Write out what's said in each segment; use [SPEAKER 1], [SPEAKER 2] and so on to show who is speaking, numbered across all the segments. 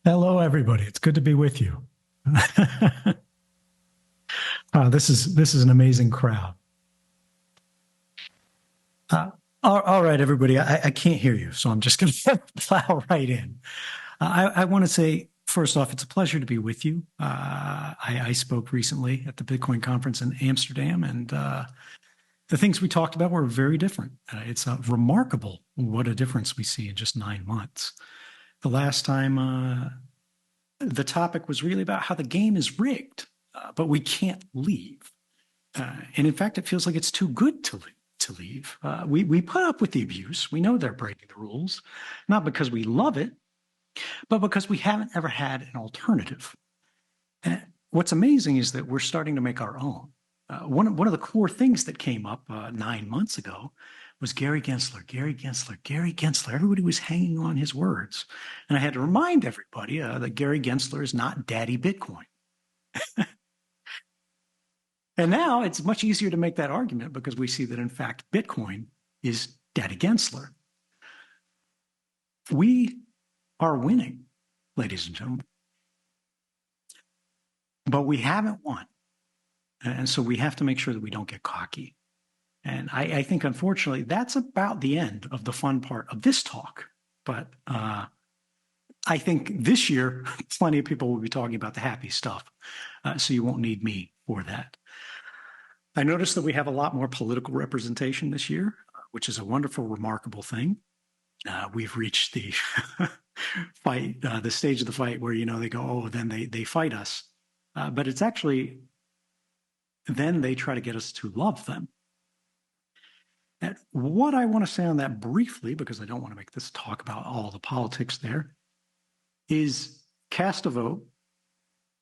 [SPEAKER 1] Hello, everybody. It's good to be with you. This is an amazing crowd. Uh, all right, everybody. I can't hear you, so I'm just going to plow right in. I want to say first off, it's a pleasure to be with you. I spoke recently at the Bitcoin conference in Amsterdam, and the things we talked about were very different. It's remarkable what a difference we see in just 9 months. The last time the topic was really about how the game is rigged, but we can't leave. And in fact, it feels like it's too good to leave. We put up with the abuse. We know they're breaking the rules, not because we love it, but because we haven't ever had an alternative. And what's amazing is that we're starting to make our own. One of the core things that came up 9 months ago was Gary Gensler, Gary Gensler, Gary Gensler. Everybody was hanging on his words. And I had to remind everybody that Gary Gensler is not Daddy Bitcoin. And now it's much easier to make that argument because we see that, in fact, Bitcoin is Daddy Gensler. We are winning, ladies and gentlemen, but we haven't won. And so we have to make sure that we don't get cocky. And I think, unfortunately, that's about the end of the fun part of this talk. But I think this year, plenty of people will be talking about the happy stuff. So you won't need me for that. I noticed that we have a lot more political representation this year, which is a wonderful, remarkable thing. We've reached the fight, the stage of the fight where, they go, oh, then they fight us. But it's actually, then they try to get us to love them. And what I want to say on that briefly, because I don't want to make this talk about all the politics there, is cast a vote,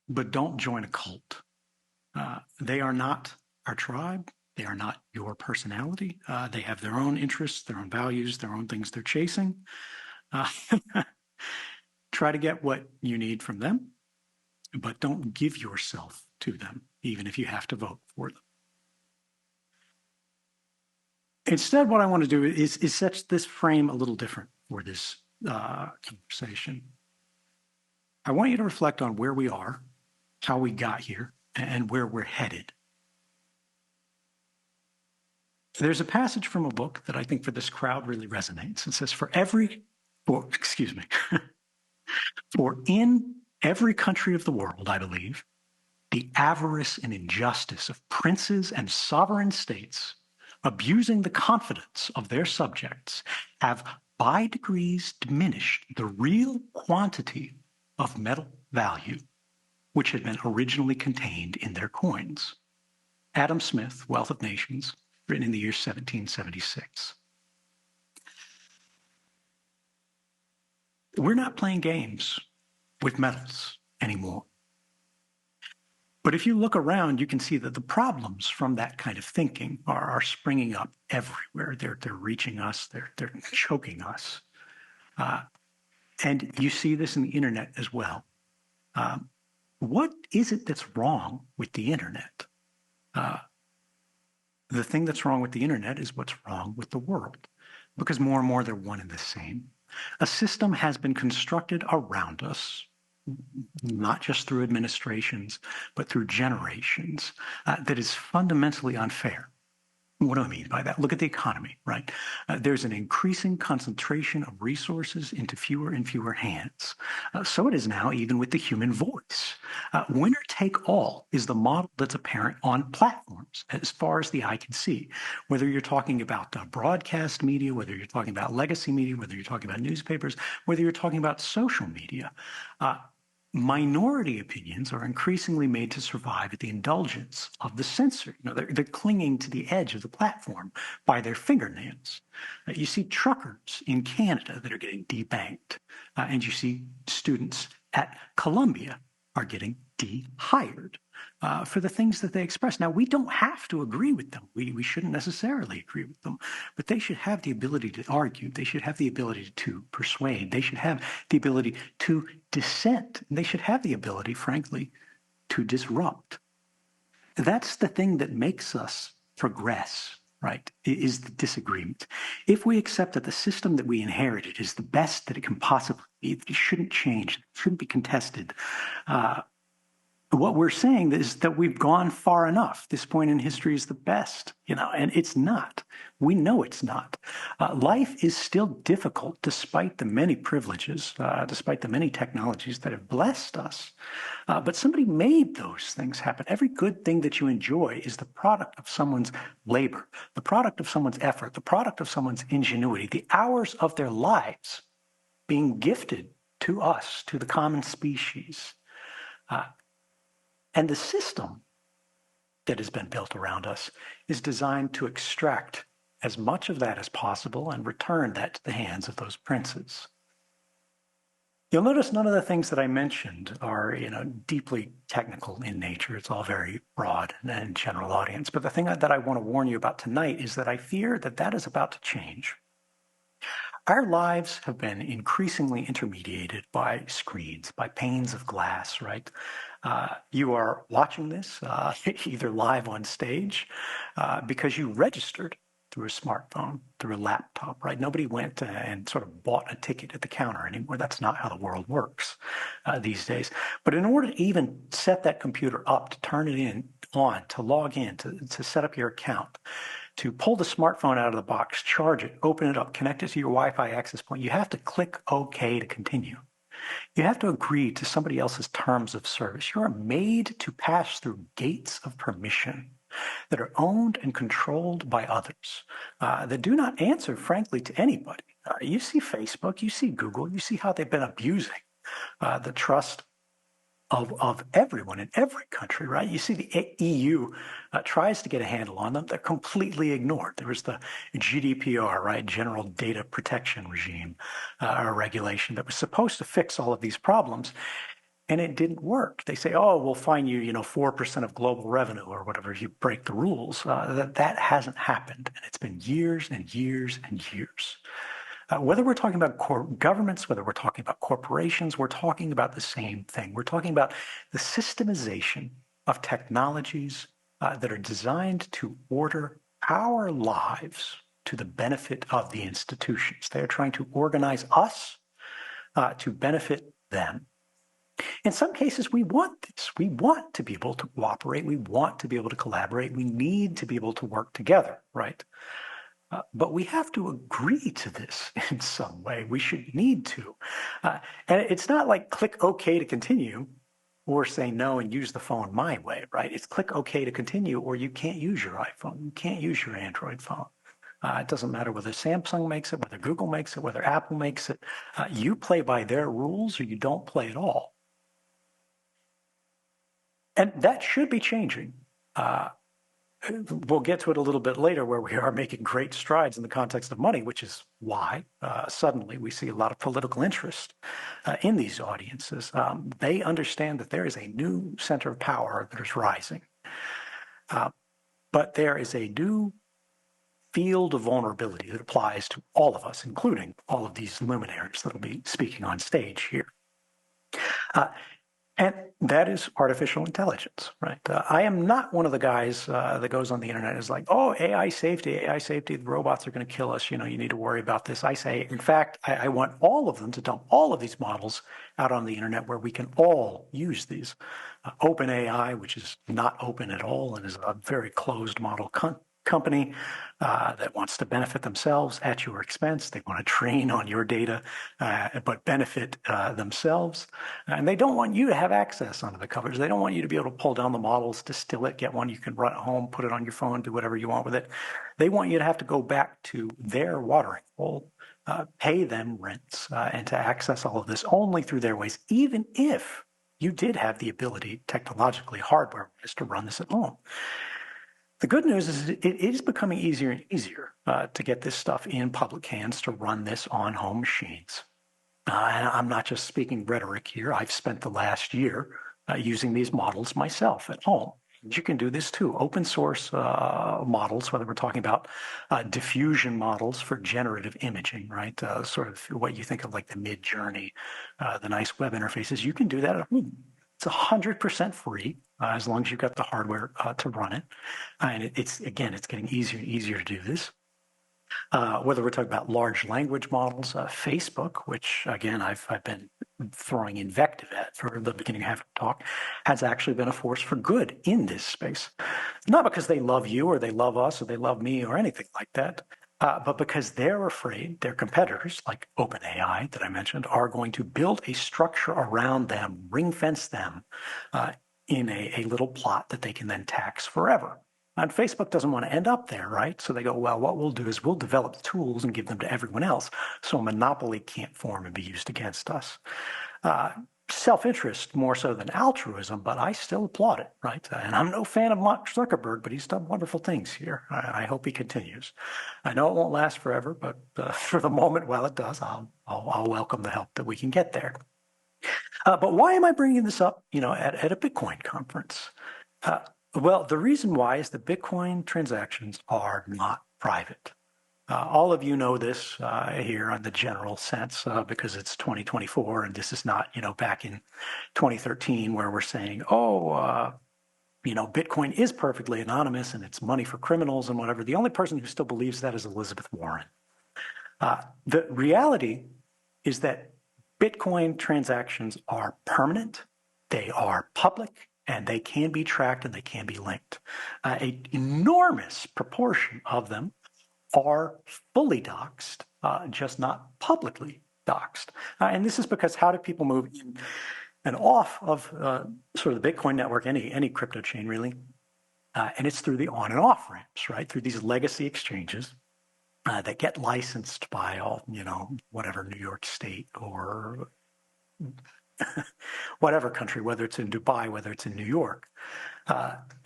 [SPEAKER 1] but don't join a cult. They are not our tribe. They are not your personality. They have their own interests, their own values, their own things they're chasing. Try to get what you need from them, but don't give yourself to them, even if you have to vote for them. Instead, what I want to do is set this frame a little different for this conversation. I want you to reflect on where we are, how we got here, and where we're headed. There's a passage from a book that I think for this crowd really resonates. It says, for in every country of the world, I believe, the avarice and injustice of princes and sovereign states, abusing the confidence of their subjects, have by degrees diminished the real quantity of metal value which had been originally contained in their coins. Adam Smith, Wealth of Nations, written in the year 1776. We're not playing games with metals anymore. But if you look around, you can see that the problems from that kind of thinking are springing up everywhere. They're reaching us. They're choking us. And you see this in the internet as well. What is it that's wrong with the internet? The thing that's wrong with the internet is what's wrong with the world, because more and more they're one and the same. A system has been constructed around us, not just through administrations, but through generations, that is fundamentally unfair. What do I mean by that? Look at the economy, right? There's an increasing concentration of resources into fewer and fewer hands. So it is now even with the human voice. Winner take all is the model that's apparent on platforms as far as the eye can see. Whether you're talking about broadcast media, whether you're talking about legacy media, whether you're talking about newspapers, whether you're talking about social media, minority opinions are increasingly made to survive at the indulgence of the censor. They're clinging to the edge of the platform by their fingernails. You see truckers in Canada that are getting debanked, and you see students at Columbia are getting de-hired for the things that they express. Now, we don't have to agree with them. We shouldn't necessarily agree with them, but they should have the ability to argue. They should have the ability to persuade. They should have the ability to dissent. They should have the ability, frankly, to disrupt. That's the thing that makes us progress right, is the disagreement. If we accept that the system that we inherited is the best that it can possibly be, that it shouldn't change, it shouldn't be contested, what we're saying is that we've gone far enough. This point in history is the best, and it's not. We know it's not. Life is still difficult despite the many privileges, despite the many technologies that have blessed us. But somebody made those things happen. Every good thing that you enjoy is the product of someone's labor, the product of someone's effort, the product of someone's ingenuity, the hours of their lives being gifted to us, to the common species. And the system that has been built around us is designed to extract as much of that as possible and return that to the hands of those princes. You'll notice none of the things that I mentioned are, deeply technical in nature. It's all very broad and general audience. But the thing that I want to warn you about tonight is that I fear that that is about to change. Our lives have been increasingly intermediated by screens, by panes of glass, right? You are watching this either live on stage because you registered through a smartphone, through a laptop, right? Nobody went and sort of bought a ticket at the counter anymore. That's not how the world works these days. But in order to even set that computer up, to turn it on, to log in, to set up your account, to pull the smartphone out of the box, charge it, open it up, connect it to your Wi-Fi access point, you have to click OK to continue. You have to agree to somebody else's terms of service. You are made to pass through gates of permission that are owned and controlled by others that do not answer, frankly, to anybody. You see Facebook, you see Google, you see how they've been abusing the trust of everyone in every country, right? You see the EU tries to get a handle on them. They're completely ignored. There was the GDPR, right? General Data Protection Regime, or regulation that was supposed to fix all of these problems, and it didn't work. They say, oh, we'll fine you, 4% of global revenue or whatever if you break the rules. That hasn't happened, and it's been years and years and years. Whether we're talking about governments, whether we're talking about corporations, we're talking about the same thing. We're talking about the systemization of technologies that are designed to order our lives to the benefit of the institutions. They are trying to organize us to benefit them. In some cases, we want this. We want to be able to cooperate. We want to be able to collaborate. We need to be able to work together, right? But we have to agree to this in some way. We should need to. And it's not like click OK to continue or say no and use the phone my way, right? It's click OK to continue or you can't use your iPhone. You can't use your Android phone. It doesn't matter whether Samsung makes it, whether Google makes it, whether Apple makes it. You play by their rules or you don't play at all. And that should be changing. We'll get to it a little bit later where we are making great strides in the context of money, which is why suddenly we see a lot of political interest in these audiences. They understand that there is a new center of power that is rising. But there is a new field of vulnerability that applies to all of us, including all of these luminaries that will be speaking on stage here. And that is artificial intelligence, right? I am not one of the guys that goes on the internet and is like, oh, AI safety, the robots are going to kill us. You need to worry about this. I say, in fact, I want all of them to dump all of these models out on the internet where we can all use these. OpenAI, which is not open at all and is a very closed model company that wants to benefit themselves at your expense. They want to train on your data, but benefit themselves. And they don't want you to have access under the covers. They don't want you to be able to pull down the models, distill it, get one you can run at home, put it on your phone, do whatever you want with it. They want you to have to go back to their watering hole, pay them rents, and to access all of this only through their ways, even if you did have the ability technologically, hardware-wise, to run this at home. The good news is it is becoming easier and easier to get this stuff in public hands, to run this on home machines. And I'm not just speaking rhetoric here. I've spent the last year using these models myself at home. You can do this too. Open source models, whether we're talking about diffusion models for generative imaging, right? Sort of what you think of like the Mid Journey, the nice web interfaces. You can do that at home. It's 100% free as long as you've got the hardware to run it. And it's getting easier and easier to do this. Whether we're talking about large language models, Facebook, which again I've been throwing invective at for the beginning half of the talk, has actually been a force for good in this space. Not because they love you or they love us or they love me or anything like that, but because they're afraid their competitors, like OpenAI that I mentioned, are going to build a structure around them, ring fence them in a little plot that they can then tax forever. And Facebook doesn't want to end up there, right? So they go, well, what we'll do is we'll develop the tools and give them to everyone else so a monopoly can't form and be used against us. Self-interest more so than altruism, but I still applaud it, right? And I'm no fan of Mark Zuckerberg, but he's done wonderful things here. I hope he continues. I know it won't last forever, but for the moment, while it does, I'll welcome the help that we can get there. But why am I bringing this up, at a Bitcoin conference? Well, the reason why is that Bitcoin transactions are not private. All of you know this here on the general sense because it's 2024 and this is not, back in 2013 where we're saying, Bitcoin is perfectly anonymous and it's money for criminals and whatever. The only person who still believes that is Elizabeth Warren. The reality is that Bitcoin transactions are permanent, they are public, and they can be tracked and they can be linked. An enormous proportion of them are fully doxed, just not publicly doxed. And this is because how do people move in and off of sort of the Bitcoin network, any crypto chain really? And it's through the on and off ramps, right? Through these legacy exchanges that get licensed by all, whatever New York State or whatever country, whether it's in Dubai, whether it's in New York.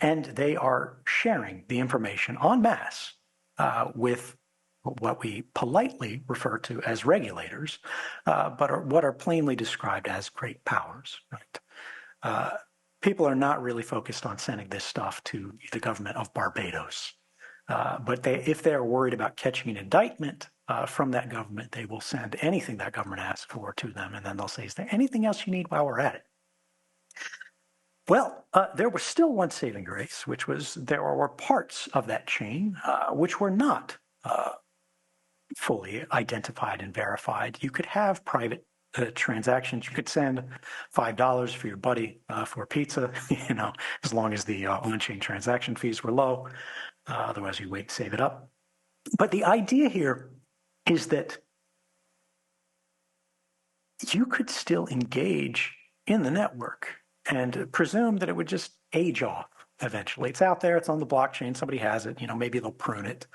[SPEAKER 1] And they are sharing the information en masse with what we politely refer to as regulators, but what are plainly described as great powers. Right? People are not really focused on sending this stuff to the government of Barbados. But if they're worried about catching an indictment from that government, they will send anything that government asks for to them, and then they'll say, is there anything else you need while we're at it? Well, there was still one saving grace, which was there were parts of that chain which were not fully identified and verified. You could have private transactions. You could send $5 for your buddy for pizza, as long as the on-chain transaction fees were low. Otherwise, you wait and save it up. But the idea here is that you could still engage in the network and presume that it would just age off eventually. It's out there. It's on the blockchain. Somebody has it. Maybe they'll prune it.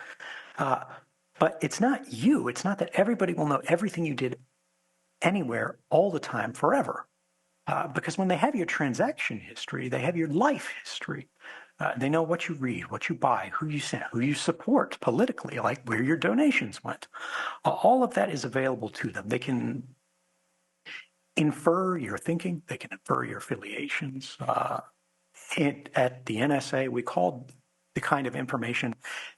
[SPEAKER 1] But it's not you. It's not that everybody will know everything you did anywhere all the time forever. Because when they have your transaction history, they have your life history. They know what you read, what you buy, who you sent, who you support politically, like where your donations went. All of that is available to them. They can infer your thinking. They can infer your affiliations. At the NSA, we called the kind of information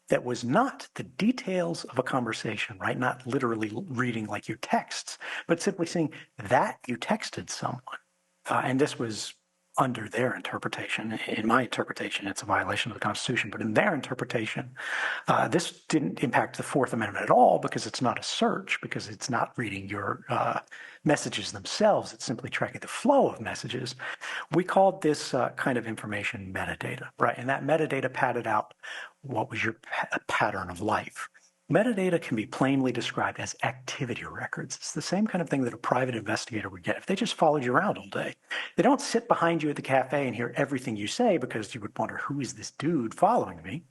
[SPEAKER 1] that was not the details of a conversation, right? Not literally reading like your texts, but simply saying that you texted someone. And this was under their interpretation. In my interpretation, it's a violation of the Constitution, but in their interpretation, this didn't impact the Fourth Amendment at all because it's not a search, because it's not reading your messages themselves. It's simply tracking the flow of messages. We called this kind of information metadata, right? And that metadata padded out what was your pattern of life. Metadata can be plainly described as activity records. It's the same kind of thing that a private investigator would get if they just followed you around all day. They don't sit behind you at the cafe and hear everything you say because you would wonder, who is this dude following me?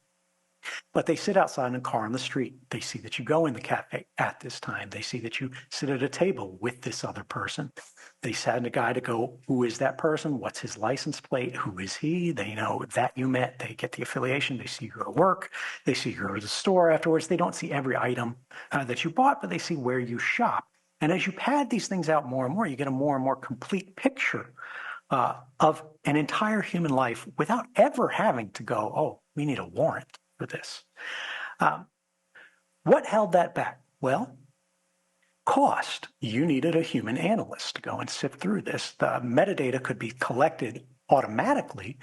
[SPEAKER 1] But they sit outside in a car on the street. They see that you go in the cafe at this time. They see that you sit at a table with this other person. They send a guy to go, who is that person? What's his license plate? Who is he? They know that you met. They get the affiliation. They see you go to work. They see you go to the store afterwards. They don't see every item that you bought, but they see where you shop. And as you pad these things out more and more, you get a more and more complete picture of an entire human life without ever having to go, oh, we need a warrant for this. What held that back? Well, cost. You needed a human analyst to go and sift through this. The metadata could be collected automatically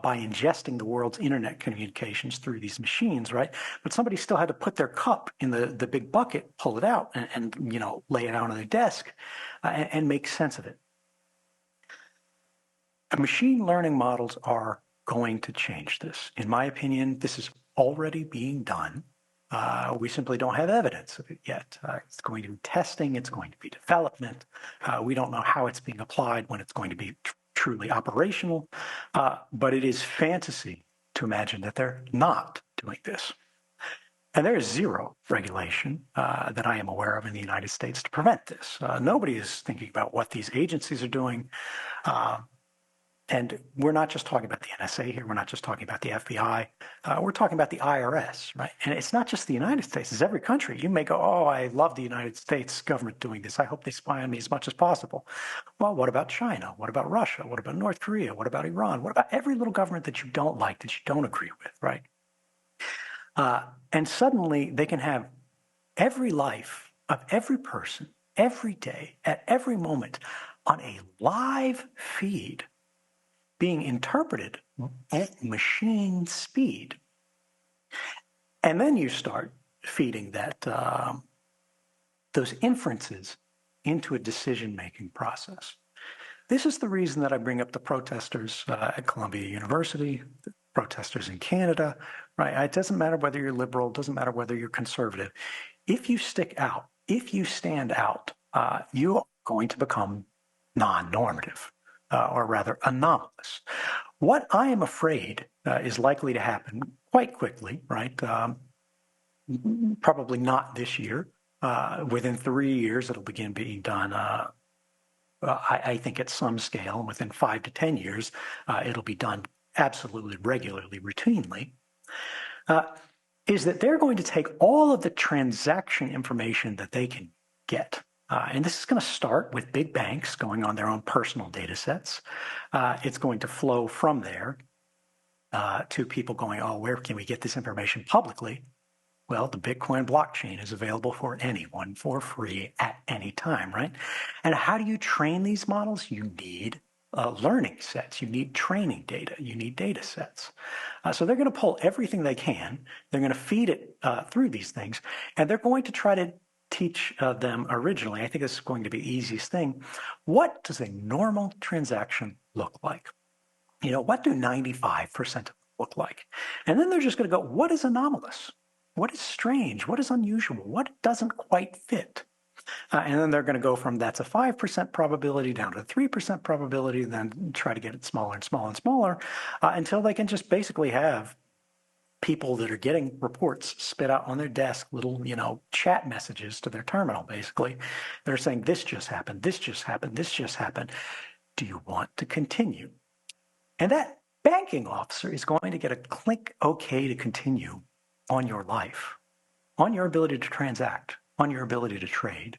[SPEAKER 1] by ingesting the world's internet communications through these machines, right? But somebody still had to put their cup in the big bucket, pull it out, and lay it out on their desk and make sense of it. Machine learning models are going to change this. In my opinion, this is already being done. We simply don't have evidence of it yet. It's going to be testing, it's going to be development. We don't know how it's being applied, when it's going to be truly operational, but it is fantasy to imagine that they're not doing this. And there is zero regulation that I am aware of in the United States to prevent this. Nobody is thinking about what these agencies are doing. And we're not just talking about the NSA here. We're not just talking about the FBI. We're talking about the IRS, right? And it's not just the United States. It's every country. You may go, oh, I love the United States government doing this. I hope they spy on me as much as possible. Well, what about China? What about Russia? What about North Korea? What about Iran? What about every little government that you don't like, that you don't agree with, right? And suddenly they can have every life of every person, every day, at every moment, on a live feed, being interpreted at machine speed. And then you start feeding that those inferences into a decision-making process. This is the reason that I bring up the protesters at Columbia University, the protesters in Canada, right? It doesn't matter whether you're liberal, it doesn't matter whether you're conservative. If you stick out, if you stand out, you are going to become non-normative. Or rather anomalous. What I am afraid is likely to happen quite quickly, right? Probably not this year. Within 3 years, it'll begin being done. I think at some scale, within 5 to 10 years, it'll be done absolutely regularly, routinely. Is that they're going to take all of the transaction information that they can get. And this is going to start with big banks going on their own personal data sets. It's going to flow from there to people going, oh, where can we get this information publicly? Well, the Bitcoin blockchain is available for anyone for free at any time, right? And how do you train these models? You need learning sets. You need training data. You need data sets. So they're going to pull everything they can. They're going to feed it through these things. And they're going to try to teach them originally, I think this is going to be the easiest thing, what does a normal transaction look like? What do 95% look like? And then they're just going to go, what is anomalous? What is strange? What is unusual? What doesn't quite fit? And then they're going to go from that's a 5% probability down to a 3% probability, and then try to get it smaller and smaller and smaller until they can just basically have people that are getting reports spit out on their desk, little, chat messages to their terminal, basically. They're saying, this just happened, this just happened, this just happened. Do you want to continue? And that banking officer is going to get a click OK to continue on your life, on your ability to transact, on your ability to trade.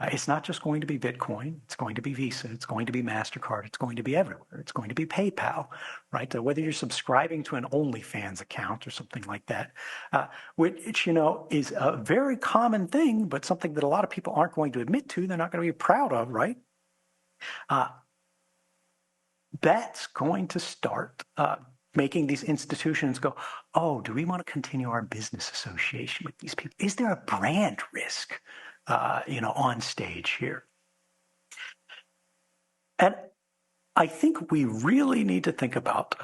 [SPEAKER 1] It's not just going to be Bitcoin. It's going to be Visa. It's going to be MasterCard. It's going to be everywhere. It's going to be PayPal, right? Whether you're subscribing to an OnlyFans account or something like that, which, is a very common thing, but something that a lot of people aren't going to admit to. They're not going to be proud of, right? That's going to start making these institutions go, oh, do we want to continue our business association with these people? Is there a brand risk, on stage here? And I think we really need to think about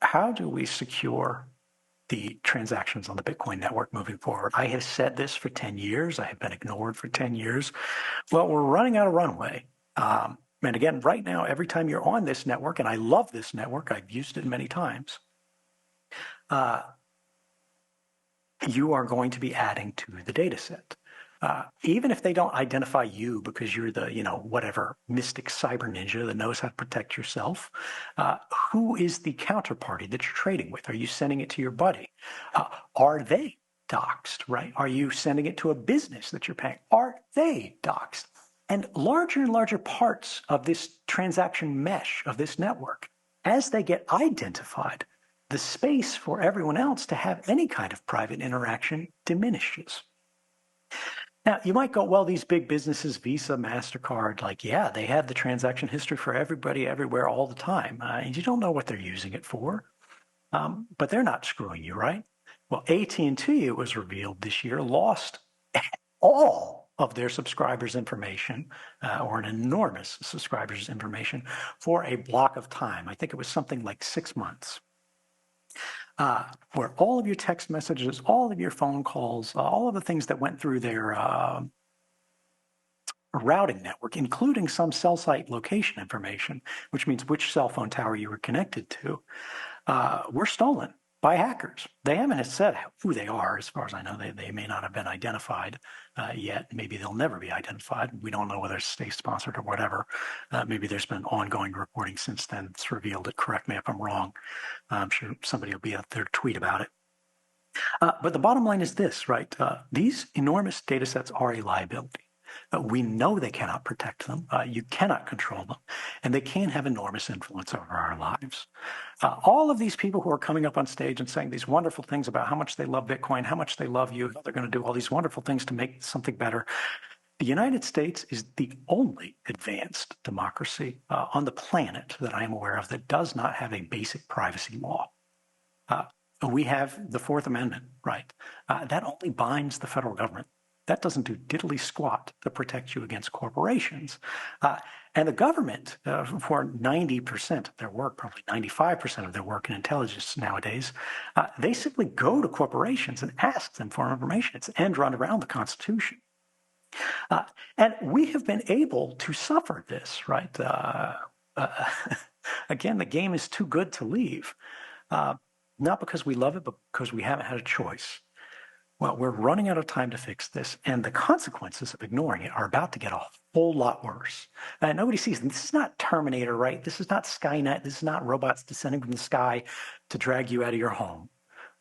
[SPEAKER 1] how do we secure the transactions on the Bitcoin network moving forward. I have said this for 10 years. I have been ignored for 10 years. Well, we're running out of runway. And again, right now, every time you're on this network, and I love this network, I've used it many times, you are going to be adding to the data set. Even if they don't identify you because you're the, whatever mystic cyber ninja that knows how to protect yourself, who is the counterparty that you're trading with? Are you sending it to your buddy? Are they doxxed, right? Are you sending it to a business that you're paying? Are they doxxed? And larger parts of this transaction mesh of this network, as they get identified, the space for everyone else to have any kind of private interaction diminishes. Now, you might go, well, these big businesses, Visa, MasterCard, like, yeah, they have the transaction history for everybody, everywhere, all the time. And you don't know what they're using it for, but they're not screwing you, right? Well, AT&T, it was revealed this year, lost all of their subscribers' information, or an enormous subscribers' information, for a block of time. I think it was something like 6 months. Where all of your text messages, all of your phone calls, all of the things that went through their routing network, including some cell site location information, which means which cell phone tower you were connected to, were stolen by hackers. They haven't said who they are, as far as I know. They may not have been identified yet. Maybe they'll never be identified. We don't know whether it's state-sponsored or whatever. Maybe there's been ongoing reporting since then that's revealed it. Correct me if I'm wrong. I'm sure somebody will be out there to tweet about it. But the bottom line is this, right? These enormous data sets are a liability. We know they cannot protect them. You cannot control them. And they can have enormous influence over our lives. All of these people who are coming up on stage and saying these wonderful things about how much they love Bitcoin, how much they love you, how they're going to do all these wonderful things to make something better. The United States is the only advanced democracy on the planet that I am aware of that does not have a basic privacy law. We have the Fourth Amendment, right? That only binds the federal government. That doesn't do diddly squat to protect you against corporations. And the government, for 90% of their work, probably 95% of their work in intelligence nowadays, they simply go to corporations and ask them for information. It's an end run around the Constitution. And we have been able to suffer this, right? Again, the game is too good to leave. Not because we love it, but because we haven't had a choice. Well, we're running out of time to fix this, and the consequences of ignoring it are about to get a whole lot worse. Nobody sees them. This is not Terminator, right? This is not Skynet. This is not robots descending from the sky to drag you out of your home.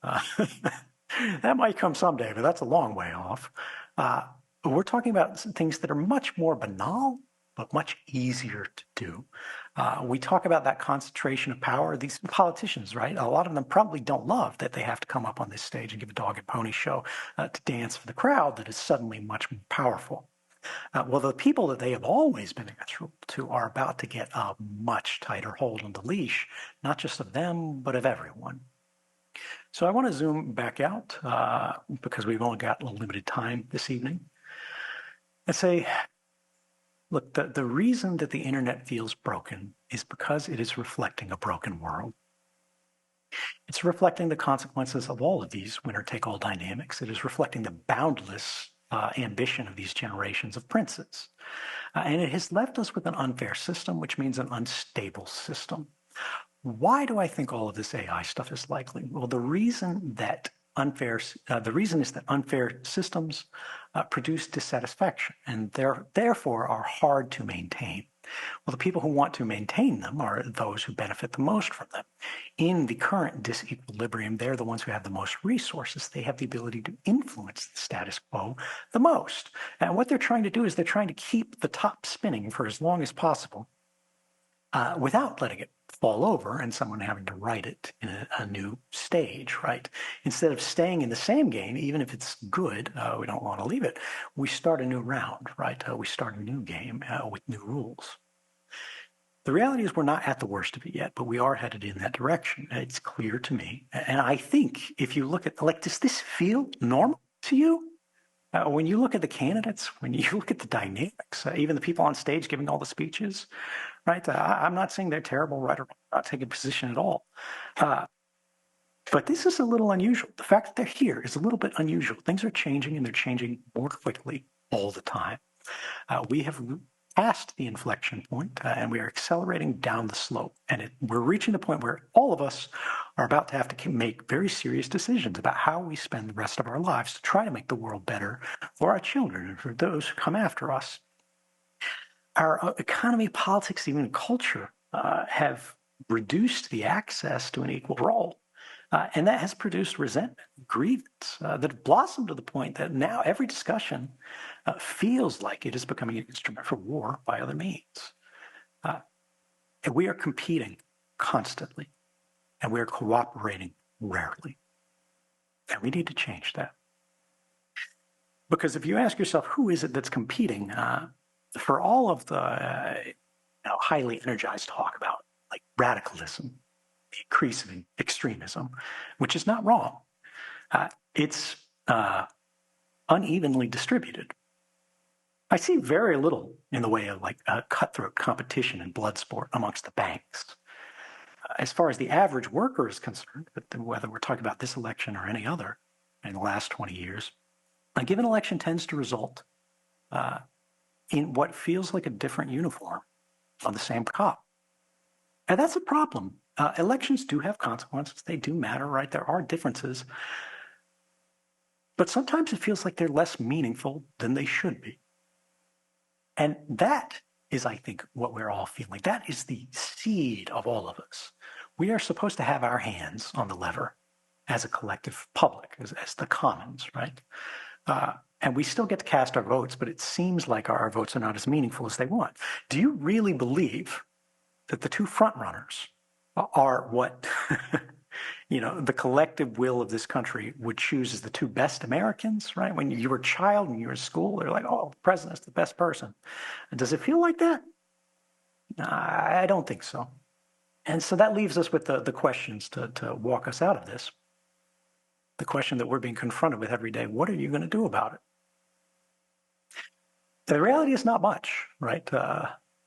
[SPEAKER 1] That might come someday, but that's a long way off. We're talking about things that are much more banal, but much easier to do. We talk about that concentration of power. These politicians, right? A lot of them probably don't love that they have to come up on this stage and give a dog and pony show to dance for the crowd that is suddenly much more powerful. Well, the people that they have always been answerable to are about to get a much tighter hold on the leash, not just of them, but of everyone. So I want to zoom back out because we've only got a limited time this evening and say, look, the reason that the internet feels broken is because it is reflecting a broken world. It's reflecting the consequences of all of these winner-take-all dynamics. It is reflecting the boundless ambition of these generations of princes. And it has left us with an unfair system, which means an unstable system. Why do I think all of this AI stuff is likely? Well, the reason is that unfair systems produce dissatisfaction and therefore are hard to maintain. Well, the people who want to maintain them are those who benefit the most from them. In the current disequilibrium, they're the ones who have the most resources. They have the ability to influence the status quo the most. And what they're trying to do is they're trying to keep the top spinning for as long as possible without letting it fall over and someone having to write it in a new stage, right? Instead of staying in the same game, even if it's good, we don't want to leave it. We start a new round, right? We start a new game with new rules. The reality is we're not at the worst of it yet, but we are headed in that direction. It's clear to me. And I think if you look at, like, does this feel normal to you? When you look at the candidates, when you look at the dynamics, even the people on stage giving all the speeches, right? I'm not saying they're terrible, right, or wrong. I'm not taking a position at all. But this is a little unusual. The fact that they're here is a little bit unusual. Things are changing, and they're changing more quickly all the time. We have passed the inflection point, and we are accelerating down the slope. And we're reaching the point where all of us are about to have to make very serious decisions about how we spend the rest of our lives to try to make the world better for our children and for those who come after us. Our economy, politics, even culture have reduced the access to an equal role. And that has produced resentment, grievance that have blossomed to the point that now every discussion feels like it is becoming an instrument for war by other means. And we are competing constantly, and we are cooperating rarely. And we need to change that. Because if you ask yourself, who is it that's competing for all of the highly energized talk about like radicalism, the increase of extremism, which is not wrong, it's unevenly distributed. I see very little in the way of like cutthroat competition and blood sport amongst the banks. As far as the average worker is concerned, whether we're talking about this election or any other in the last 20 years, a given election tends to result in what feels like a different uniform on the same cop. And that's a problem. Elections do have consequences. They do matter, right? There are differences. But sometimes it feels like they're less meaningful than they should be. And that is, I think, what we're all feeling. That is the seed of all of us. We are supposed to have our hands on the lever as a collective public, as the commons, right? And we still get to cast our votes, but it seems like our votes are not as meaningful as they want. Do you really believe that the two frontrunners are what the collective will of this country would choose as the two best Americans, right? When you were a child and you were in school, they're like, oh, the president's the best person. And does it feel like that? I don't think so. And so that leaves us with the questions to walk us out of this. The question that we're being confronted with every day, what are you going to do about it? The reality is not much, right?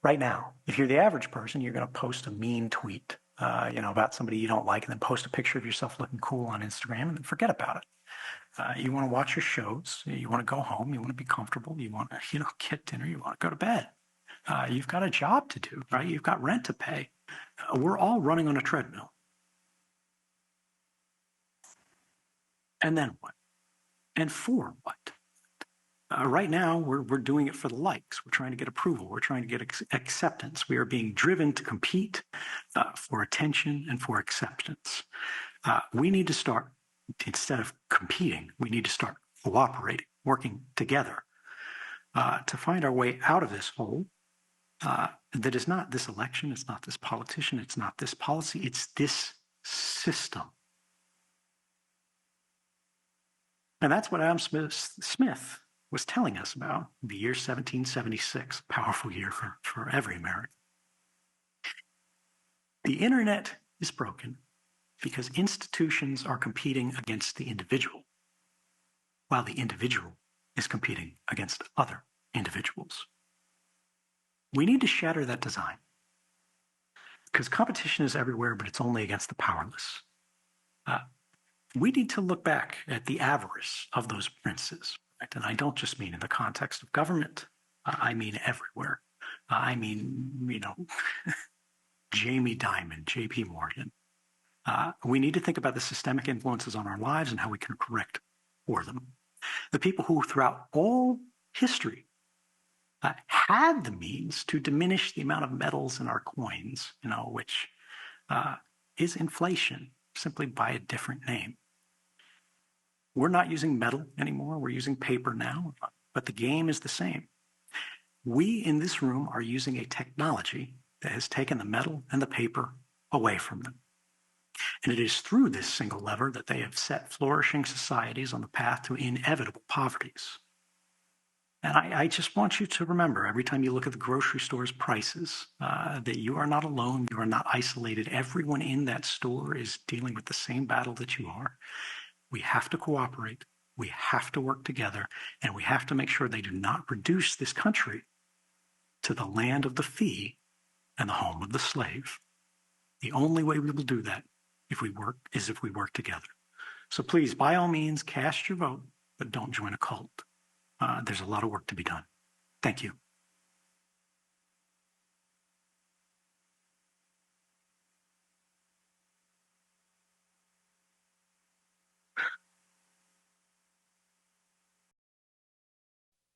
[SPEAKER 1] Right now, if you're the average person, you're going to post a mean tweet, about somebody you don't like, and then post a picture of yourself looking cool on Instagram, and then forget about it. You want to watch your shows, you want to go home, you want to be comfortable, you want to, get dinner, you want to go to bed. You've got a job to do, right? You've got rent to pay. We're all running on a treadmill. And then what? And for what? Right now, we're doing it for the likes. We're trying to get approval. We're trying to get acceptance. We are being driven to compete for attention and for acceptance. We need to start, instead of competing, we need to start cooperating, working together to find our way out of this hole that is not this election, it's not this politician, it's not this policy, it's this system. And that's what Adam Smith was telling us about the year 1776, a powerful year for every American. The internet is broken because institutions are competing against the individual, while the individual is competing against other individuals. We need to shatter that design because competition is everywhere, but it's only against the powerless. We need to look back at the avarice of those princes. Right? And I don't just mean in the context of government. I mean everywhere. I mean, Jamie Dimon, J.P. Morgan. We need to think about the systemic influences on our lives and how we can correct for them. The people who throughout all history had the means to diminish the amount of metals in our coins, which is inflation, simply by a different name. We're not using metal anymore. We're using paper now, but the game is the same. We in this room are using a technology that has taken the metal and the paper away from them. And it is through this single lever that they have set flourishing societies on the path to inevitable poverties. And I just want you to remember, every time you look at the grocery store's prices, that you are not alone, you are not isolated. Everyone in that store is dealing with the same battle that you are. We have to cooperate, we have to work together, and we have to make sure they do not reduce this country to the land of the free and the home of the slave. The only way we will do that if we work together. So please, by all means, cast your vote, but don't join a cult. There's a lot of work to be done. Thank you.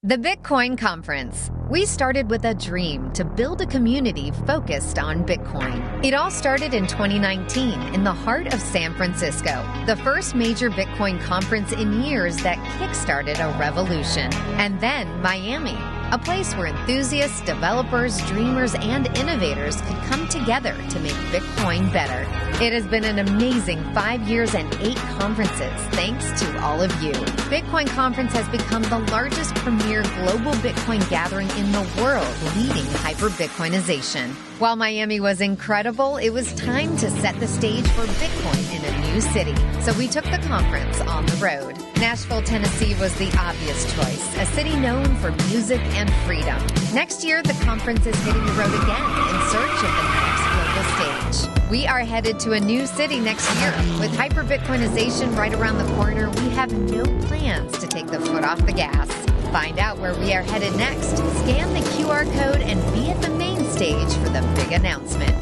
[SPEAKER 2] The Bitcoin Conference. We started with a dream to build a community focused on Bitcoin. It all started in 2019 in the heart of San Francisco, the first major Bitcoin conference in years that kickstarted a revolution. And then Miami, a place where enthusiasts, developers, dreamers, and innovators could come together to make Bitcoin better. It has been an amazing 5 years and 8 conferences, thanks to all of you. Bitcoin Conference has become the largest premier global Bitcoin gathering in the world, leading Hyperbitcoinization. While Miami was incredible, it was time to set the stage for Bitcoin in a new city. So we took the conference on the road. Nashville, Tennessee was the obvious choice, a city known for music and freedom. Next year, the conference is hitting the road again in search of the next global stage. We are headed to a new city next year. With Hyperbitcoinization right around the corner, we have no plans to take the foot off the gas. Find out where we are headed next. Scan the QR code and be at the main stage for the big announcement.